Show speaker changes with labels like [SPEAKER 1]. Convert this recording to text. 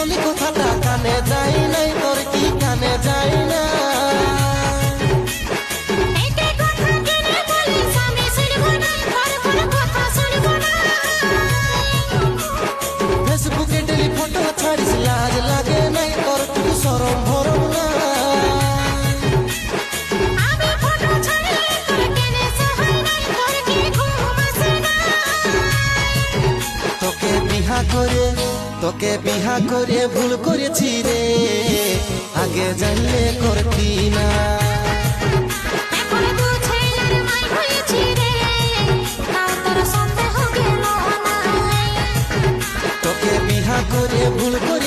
[SPEAKER 1] বলি কথাটা কানে যায় নাই, তোর কি কানে যায় না? ফেসবুকে ডেলি ফটো ছাড়িস, লাজ লাগে নাই, তোর কি শরম ভরম না? তোকে বিহা করে ভুল করেছি রে, আগে জানলে করতি না। তোকে বিহা করে ভুল করে